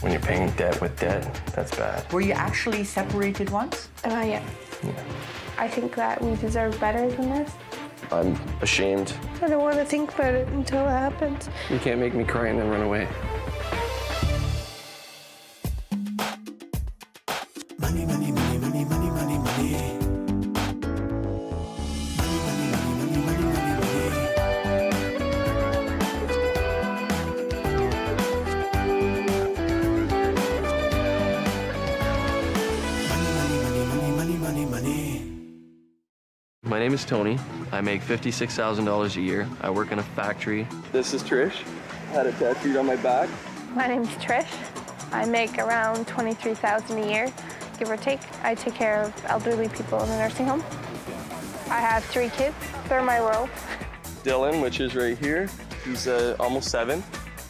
When you're paying debt with debt, that's bad. Were you actually separated once? Yeah. I think that we deserve better than this. I'm ashamed. I don't want to think about it until it happens. You can't make me cry and then run away. Money, money, money, money, money, money, money. My name is Tony. I make $56,000 a year. I work in a factory. This is Trish. I had it tattooed on my back. My name's Trish. I make around $23,000 a year, give or take. I take care of elderly people in a nursing home. I have 3 kids. They're my world. Dylan, which is right here, he's almost 7.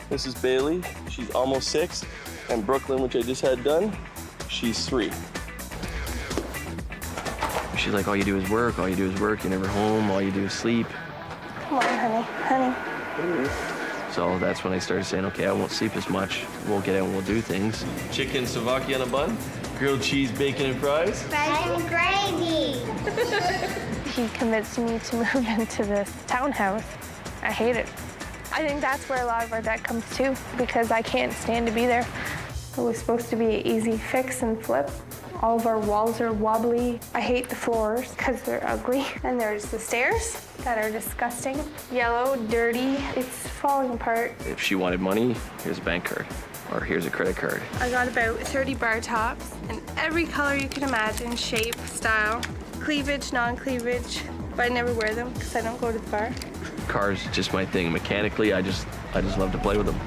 This is Bailey, she's almost 6. And Brooklyn, which I just had done, she's 3. She's like, all you do is work, all you do is work, you're never home, all you do is sleep. Come on, honey. So that's when I started saying, okay, I won't sleep as much. We'll get out and we'll do things. Chicken savaki on a bun, grilled cheese, bacon, and fries. Fries and gravy. He convinced me to move into this townhouse. I hate it. I think that's where a lot of our debt comes too, because I can't stand to be there. It was supposed to be an easy fix and flip. All of our walls are wobbly. I hate the floors because they're ugly. And there's the stairs that are disgusting. Yellow, dirty, it's falling apart. If she wanted money, here's a bank card, or here's a credit card. I got about 30 bar tops in every color you can imagine, shape, style, cleavage, non-cleavage, but I never wear them because I don't go to the bar. Cars, just my thing. Mechanically, I just love to play with them.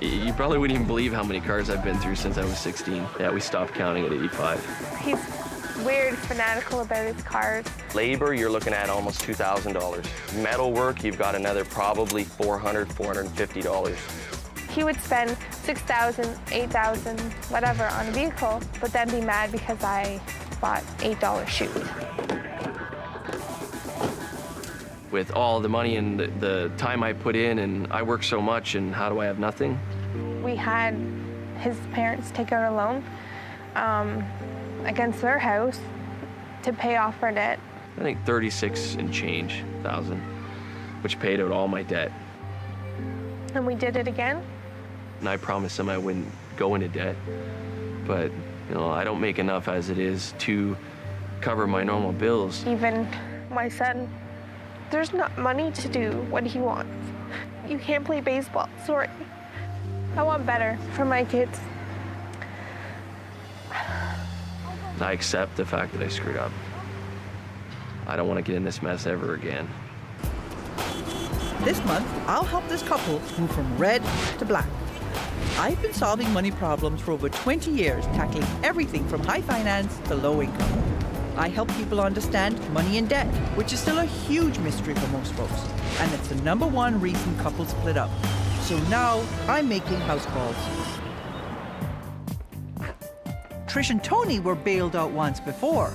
You probably wouldn't even believe how many cars I've been through since I was 16. Yeah, we stopped counting at 85. He's weird, fanatical about his cars. Labor, you're looking at almost $2,000. Metal work, you've got another probably $400, $450. He would spend $6,000, $8,000, whatever on a vehicle, but then be mad because I bought $8 shoes. With all the money and the time I put in, and I work so much, and how do I have nothing? We had his parents take out a loan against their house to pay off our debt. I think 36 and change thousand, which paid out all my debt. And we did it again. And I promised them I wouldn't go into debt, but I don't make enough as it is to cover my normal bills. Even my son, there's not money to do what he wants. You can't play baseball, sorry. I want better for my kids. I accept the fact that I screwed up. I don't want to get in this mess ever again. This month, I'll help this couple move from red to black. I've been solving money problems for over 20 years, tackling everything from high finance to low income. I help people understand money and debt, which is still a huge mystery for most folks. And it's the #1 reason couples split up. So now I'm making house calls. Trish and Tony were bailed out once before.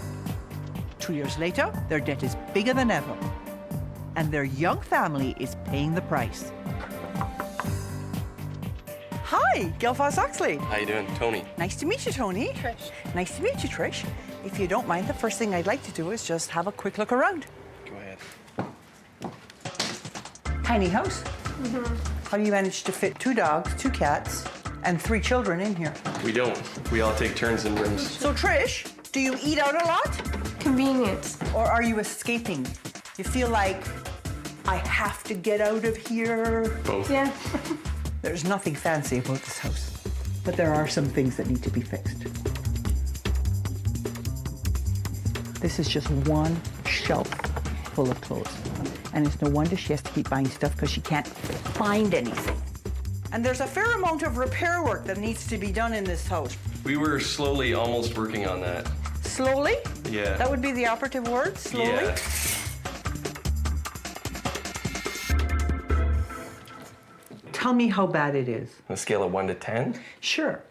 2 years later, their debt is bigger than ever. And their young family is paying the price. Hi, Gail Oxley. How you doing, Tony? Nice to meet you, Tony. Trish. Nice to meet you, Trish. If you don't mind, the first thing I'd like to do is just have a quick look around. Go ahead. Tiny house. How do you manage to fit 2 dogs, 2 cats, and 3 children in here? We don't. We all take turns in rooms. So, Trish, do you eat out a lot? Convenience. Or are you escaping? You feel like, I have to get out of here? Both. Yeah. There's nothing fancy about this house, but there are some things that need to be fixed. This is just one shelf full of clothes. And it's no wonder she has to keep buying stuff because she can't find anything. And there's a fair amount of repair work that needs to be done in this house. We were slowly almost working on that. Slowly? Yeah. That would be the operative word, slowly? Yeah. Tell me how bad it is. On a scale of 1 to 10? Sure.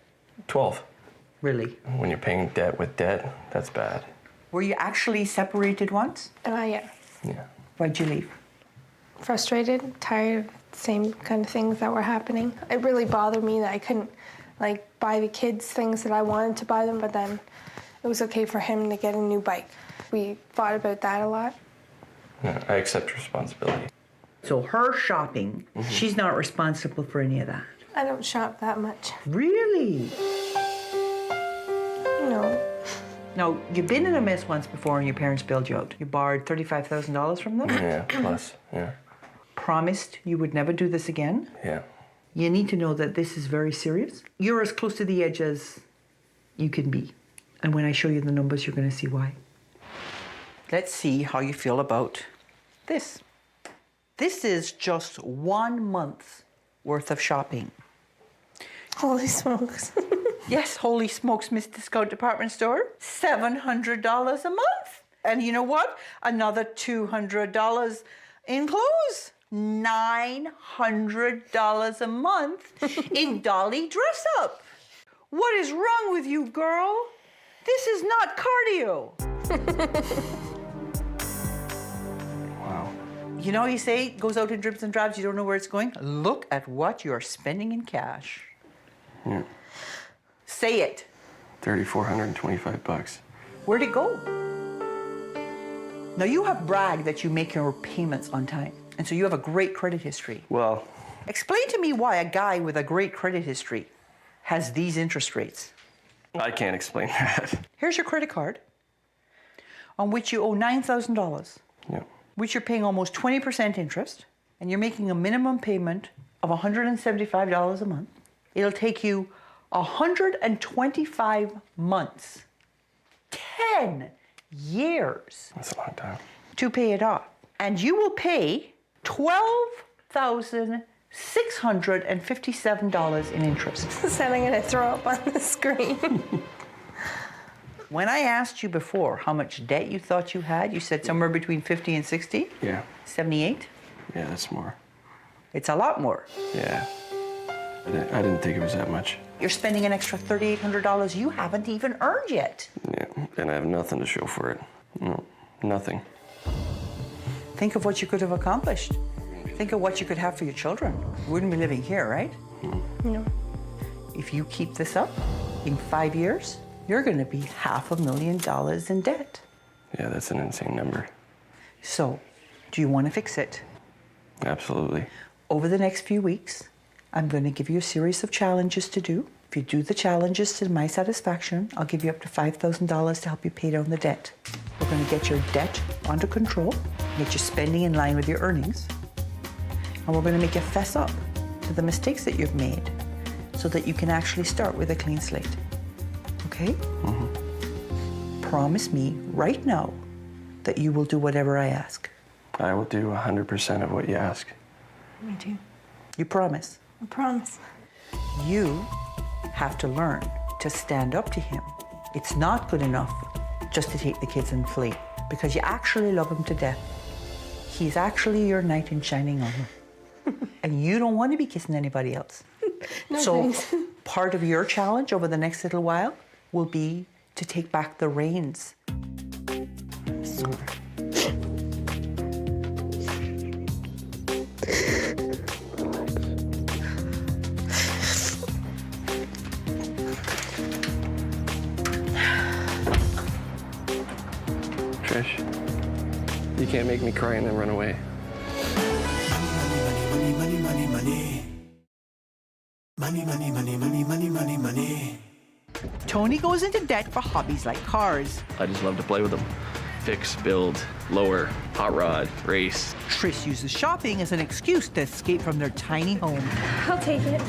12. Really? When you're paying debt with debt, that's bad. Were you actually separated once? Yeah. Yeah. Why'd you leave? Frustrated, tired, same kind of things that were happening. It really bothered me that I couldn't, like buy the kids things that I wanted to buy them, but then it was okay for him to get a new bike. We thought about that a lot. Yeah, I accept responsibility. So her shopping, she's not responsible for any of that. I don't shop that much. Really? No. Now, you've been in a mess once before and your parents bailed you out. You borrowed $35,000 from them? Yeah, plus, yeah. Promised you would never do this again? Yeah. You need to know that this is very serious. You're as close to the edge as you can be. And when I show you the numbers, you're going to see why. Let's see how you feel about this. This is just 1 month's worth of shopping. Holy smokes. Yes, holy smokes, Miss Discount Department Store. $700 a month. And you know what? Another $200 in clothes. $900 a month in dolly dress up. What is wrong with you, girl? This is not cardio. Wow. You know, you say it goes out in dribs and drabs, you don't know where it's going. Look at what you're spending in cash. Yeah. Say it. $3,425. Where'd it go? Now, you have bragged that you make your payments on time, and so you have a great credit history. Well, Explain to me why a guy with a great credit history has these interest rates. I can't explain that. Here's your credit card, on which you owe $9,000, Yeah. which you're paying almost 20% interest, and you're making a minimum payment of $175 a month. It'll take you 125 months, 10 years That's a long time. to pay it off. And you will pay $12,657 in interest. Said I'm gonna throw up on the screen. When I asked you before how much debt you thought you had, you said somewhere between 50 and 60, Yeah. 78. Yeah, that's more. It's a lot more. Yeah. I didn't think it was that much. You're spending an extra $3,800 you haven't even earned yet. Yeah, and I have nothing to show for it. No, nothing. Think of what you could have accomplished. Think of what you could have for your children. You wouldn't be living here, right? No. If you keep this up, in 5 years, you're going to be $500,000 in debt. Yeah, that's an insane number. So, do you want to fix it? Absolutely. Over the next few weeks, I'm going to give you a series of challenges to do. If you do the challenges to my satisfaction, I'll give you up to $5,000 to help you pay down the debt. We're going to get your debt under control, get your spending in line with your earnings, and we're going to make you fess up to the mistakes that you've made so that you can actually start with a clean slate. Okay? Promise me right now that you will do whatever I ask. I will do 100% of what you ask. Me too. You promise? I promise. You have to learn to stand up to him. It's not good enough just to take the kids and flee because you actually love him to death. He's actually your knight in shining armor. And you don't want to be kissing anybody else. No, So thanks. part of your challenge over the next little while will be to take back the reins. Trish, you can't make me cry and then run away. Money, money, money, money. Money, money, money, money, money, money, money. Tony goes into debt for hobbies like cars. I just love to play with them. Fix, build, lower, hot rod, race. Trish uses shopping as an excuse to escape from their tiny home. I'll take it.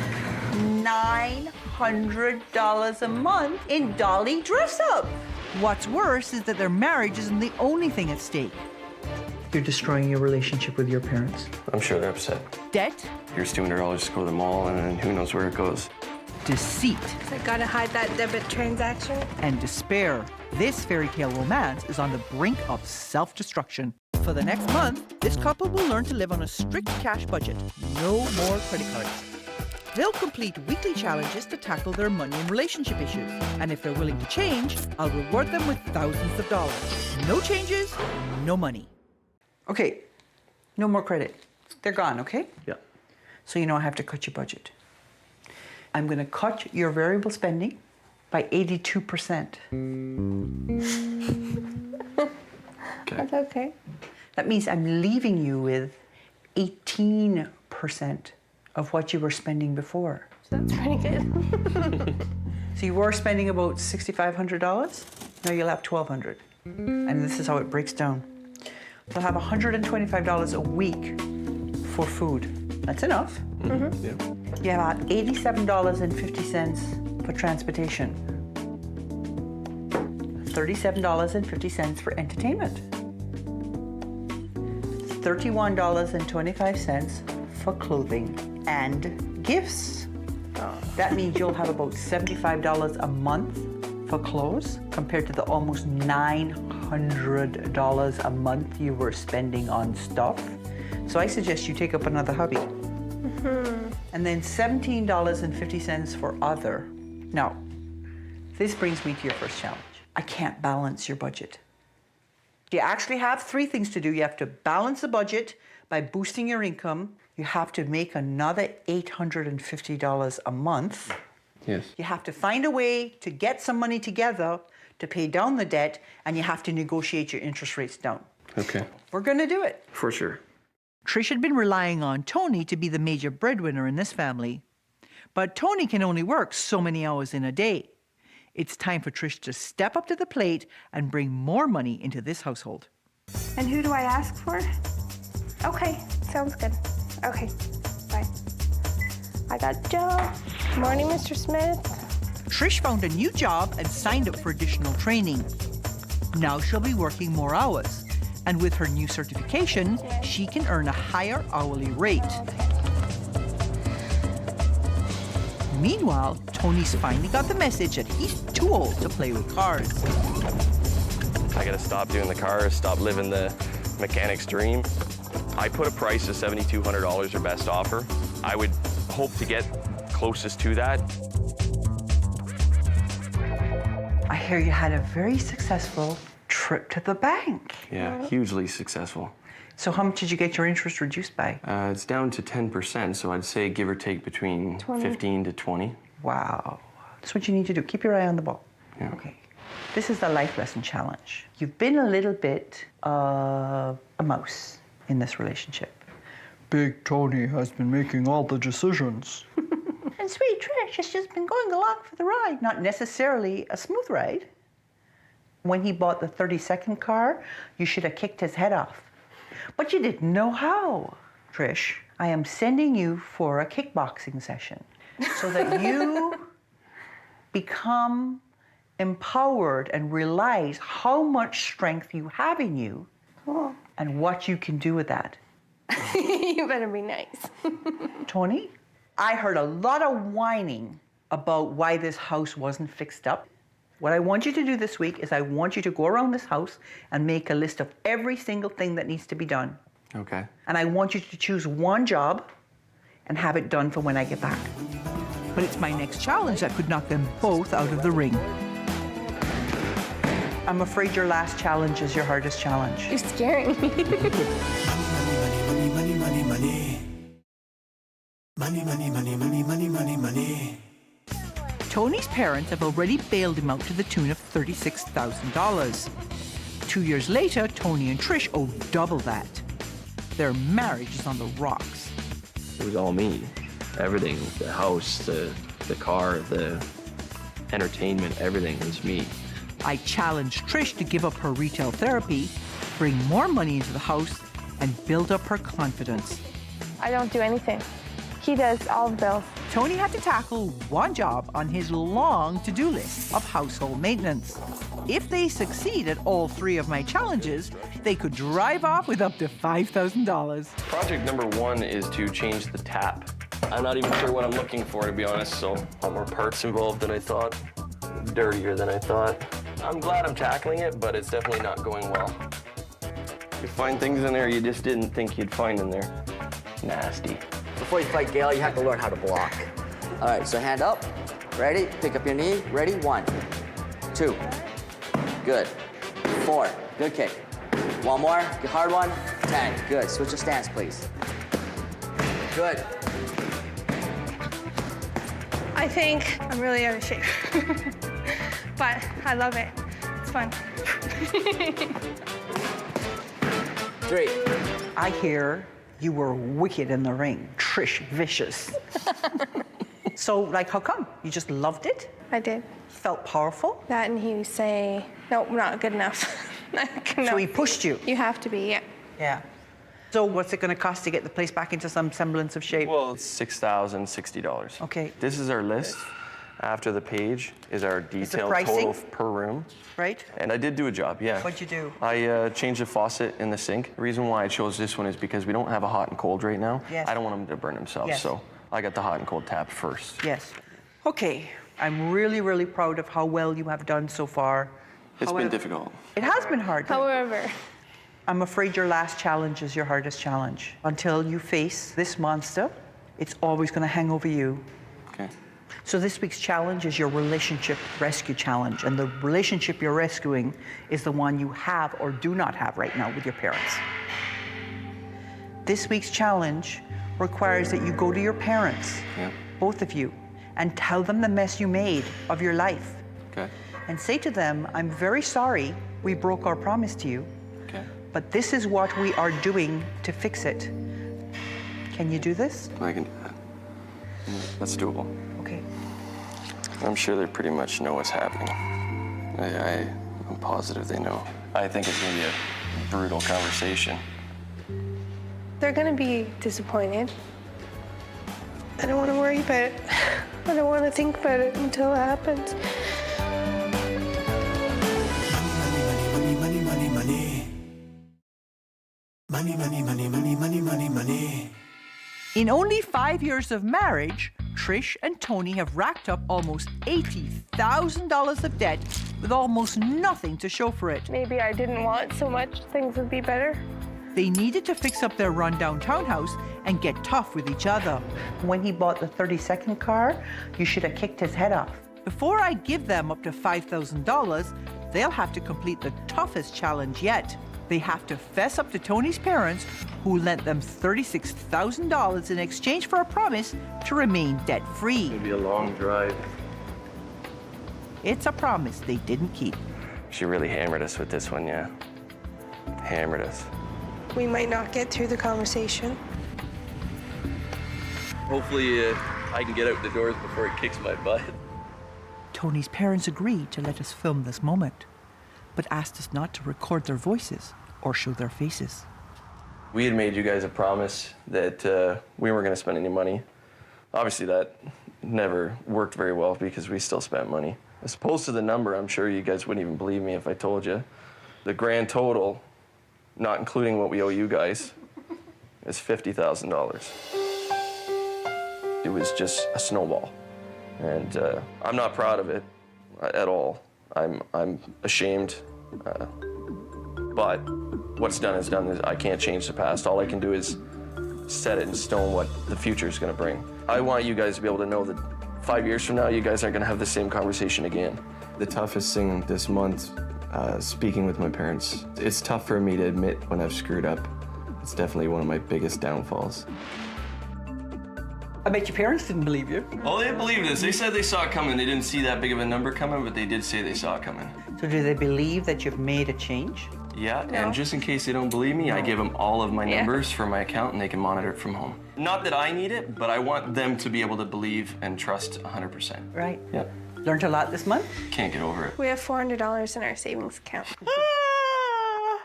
$900 a month in dolly dress up. What's worse is that their marriage isn't the only thing at stake. You're destroying your relationship with your parents. I'm sure they're upset. Debt, Here's $200 to go to the mall, and then who knows where it goes. deceit, I gotta hide that debit transaction. and despair. This fairy tale romance is on the brink of self-destruction. For the next month, this couple will learn to live on a strict cash budget. No more credit cards. They'll complete weekly challenges to tackle their money and relationship issues. And if they're willing to change, I'll reward them with thousands of dollars. No changes, no money. Okay, no more credit. They're gone, okay? Yeah. So you know I have to cut your budget. I'm going to cut your variable spending by 82%. Okay. That's okay. That means I'm leaving you with 18% of what you were spending before. That's pretty good. So you were spending about $6,500. Now you'll have $1,200. And this is how it breaks down. You'll have $125 a week for food. That's enough. Mm-hmm. Yeah. You have $87.50 for transportation. $37.50 for entertainment. $31.25 for clothing and gifts. That means you'll have about $75 a month for clothes compared to the almost $900 a month you were spending on stuff. So I suggest you take up another hobby. And then $17.50 for other. Now, this brings me to your first challenge. I can't balance your budget. You actually have 3 things to do. You have to balance the budget by boosting your income. You have to make another $850 a month. Yes. You have to find a way to get some money together to pay down the debt, and you have to negotiate your interest rates down. Okay. We're going to do it. For sure. Trish had been relying on Tony to be the major breadwinner in this family. But Tony can only work so many hours in a day. It's time for Trish to step up to the plate and bring more money into this household. And who do I ask for? Okay, sounds good. Okay, bye. I got Joe. Morning, Mr. Smith. Trish found a new job and signed up for additional training. Now she'll be working more hours. And with her new certification, she can earn a higher hourly rate. Meanwhile, Tony's finally got the message that he's too old to play with cars. I gotta stop doing the cars, stop living the mechanic's dream. I put a price of $7,200 or best offer. I would hope to get closest to that. I hear you had a very successful trip to the bank. Yeah, hugely successful. So how much did you get your interest reduced by? It's down to 10%, so I'd say give or take between 15 to 20. Wow. That's what you need to do. Keep your eye on the ball. Yeah. Okay. This is the life lesson challenge. You've been a little bit of a mouse in this relationship. Big Tony has been making all the decisions. And sweet Trish has just been going along for the ride. Not necessarily a smooth ride. When he bought the 32nd car, you should have kicked his head off. But you didn't know how. Trish, I am sending you for a kickboxing session so that you become empowered and realize how much strength you have in you and what you can do with that. You better be nice. Tony, I heard a lot of whining about why this house wasn't fixed up. What I want you to do this week is I want you to go around this house and make a list of every single thing that needs to be done. Okay. And I want you to choose one job and have it done for when I get back. But it's my next challenge that could knock them both out of the ring. I'm afraid your last challenge is your hardest challenge. You're scaring me. Money, money, money, money. Money, money, money, money, money, money, money. Tony's parents have already bailed him out to the tune of $36,000. 2 years later, Tony and Trish owe double that. Their marriage is on the rocks. It was all me. Everything, the house, the car, the entertainment, everything was me. I challenged Trish to give up her retail therapy, bring more money into the house, and build up her confidence. I don't do anything. He does all the bills. Tony had to tackle one job on his long to-do list of household maintenance. If they succeed at all 3 of my challenges, they could drive off with up to $5,000. Project number 1 is to change the tap. I'm not even sure what I'm looking for, to be honest, so a lot more parts involved than I thought. Dirtier than I thought. I'm glad I'm tackling it, but it's definitely not going well. You find things in there you just didn't think you'd find in there. Nasty. Before you fight Gail, you have to learn how to block. All right, so hand up. Ready? Pick up your knee. Ready? 1, 2. Good. 4. Good kick. One more. Good hard one. 10. Good. Switch your stance, please. Good. I think I'm really out of shape. But I love it. It's fun. 3. I hear you were wicked in the ring, Trish Vicious. So, like, how come? You just loved it? I did. Felt powerful? That and he would say, nope, not good enough. Not good enough. So he pushed you? You have to be, yeah. Yeah. So what's it going to cost to get the place back into some semblance of shape? Well, it's $6,060. Okay. This is our list. After the page is our detailed pricing? total per room. Right? And I did do a job, yeah. What'd you do? I changed the faucet in the sink. The reason why I chose this one is because we don't have a hot and cold right now. Yes. I don't want them to burn themselves, Yes. so I got the hot and cold tap first. Yes. Okay. I'm really, really proud of how well you have done so far. It's been difficult. It has been hard. However, I'm afraid your last challenge is your hardest challenge. Until you face this monster, it's always going to hang over you. Okay. So this week's challenge is your relationship rescue challenge. And the relationship you're rescuing is the one you have or do not have right now with your parents. This week's challenge requires that you go to your parents, both of you, and tell them the mess you made of your life. Okay. And say to them, I'm very sorry we broke our promise to you, Okay. but this is what we are doing to fix it. Can you do this? I can do that. That's doable. Okay. I'm sure they pretty much know what's happening. I'm positive they know. I think it's gonna be a brutal conversation. they're gonna be disappointed. I don't want to worry about it. I don't want to think about it until it happens. Money, money, money, money. Money, money, money, money, money, money, money. In only 5 years of marriage, Trish and Tony have racked up almost $80,000 of debt with almost nothing to show for it. Maybe I didn't want so much, things would be better. They needed to fix up their rundown townhouse and get tough with each other. When he bought the 32nd car, you should have kicked his head off. Before I give them up to $5,000, they'll have to complete the toughest challenge yet. They have to fess up to Tony's parents, who lent them $36,000 in exchange for a promise to remain debt-free. It'll be a long drive. It's a promise they didn't keep. She really hammered us with this one, yeah. Hammered us. We might not get through the conversation. Hopefully, I can get out the doors before it kicks my butt. Tony's parents agreed to let us film this moment, but asked us not to record their voices or show their faces. We had made you guys a promise that we weren't going to spend any money. Obviously, that never worked very well because we still spent money. As opposed to the number, I'm sure you guys wouldn't even believe me if I told you. The grand total, not including what we owe you guys, is $50,000. It was just a snowball. And I'm not proud of it at all. I'm ashamed, but what's done is done. I can't change the past. All I can do is set it in stone what the future is going to bring. I want you guys to be able to know that 5 years from now, you guys aren't going to have the same conversation again. The toughest thing this month, speaking with my parents, it's tough for me to admit when I've screwed up. It's definitely one of my biggest downfalls. I bet your parents didn't believe you. Oh, they believed us. They said they saw it coming. They didn't see that big of a number coming, but they did say they saw it coming. So do they believe that you've made a change? Yeah, and just in case they don't believe me, I give them all of my numbers for my account and they can monitor it from home. Not that I need it, but I want them to be able to believe and trust 100%. Right. Yep. Learned a lot this month? Can't get over it. We have $400 in our savings account.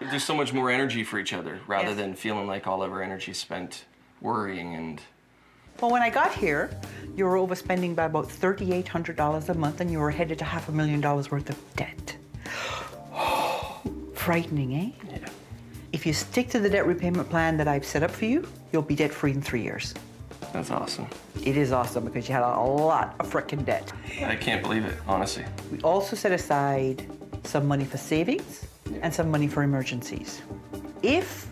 There's so much more energy for each other rather than feeling like all of our energy is spent worrying and... Well, when I got here, you were overspending by about $3,800 a month and you were headed to $500,000 worth of debt. Frightening, eh? Yeah. If you stick to the debt repayment plan that I've set up for you, you'll be debt-free in 3 years. That's awesome. It is awesome because you had a lot of frickin' debt. I can't believe it, honestly. We also set aside some money for savings and some money for emergencies. If,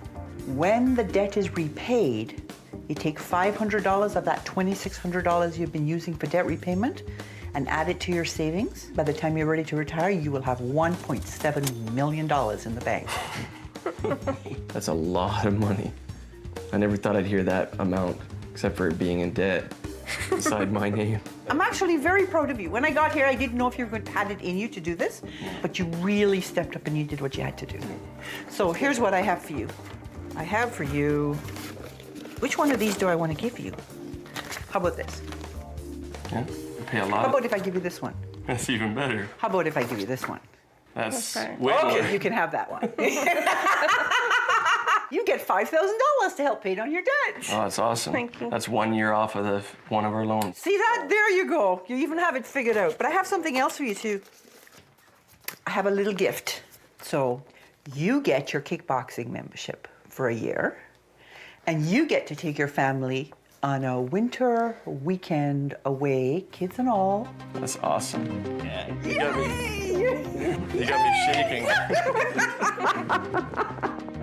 when the debt is repaid, you take $500 of that $2,600 you've been using for debt repayment and add it to your savings, by the time you're ready to retire, you will have $1.7 million in the bank. That's a lot of money. I never thought I'd hear that amount, except for it being in debt. beside my name. I'm actually very proud of you. When I got here, I didn't know if you had it in you to do this, but you really stepped up and you did what you had to do. So here's what I have for you. I have for you, which one of these do I want to give you? How about this? Yeah, you pay a How lot. about if I give you this one? That's even better. How about if I give you this one? That's fine. way more. Okay, you can have that one. You get $5,000 to help pay down your debt. Oh, that's awesome. Thank you. That's 1 year off of one of our loans. See that? There you go. You even have it figured out. But I have something else for you too. I have a little gift. So you get your kickboxing membership for a year, and you get to take your family on a winter weekend away, kids and all. That's awesome. Yeah. You got me shaking.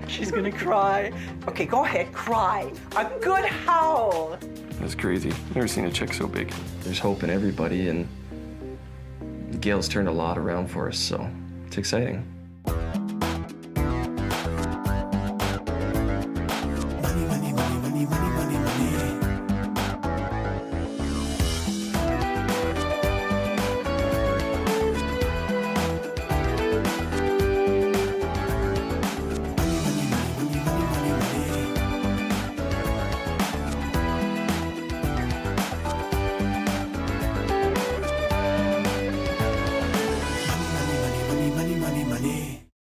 She's gonna cry. Okay, go ahead, cry. A good howl. That's crazy. Never seen a chick so big. There's hope in everybody, and Gail's turned a lot around for us, so it's exciting. Money, money, money, money, money, money.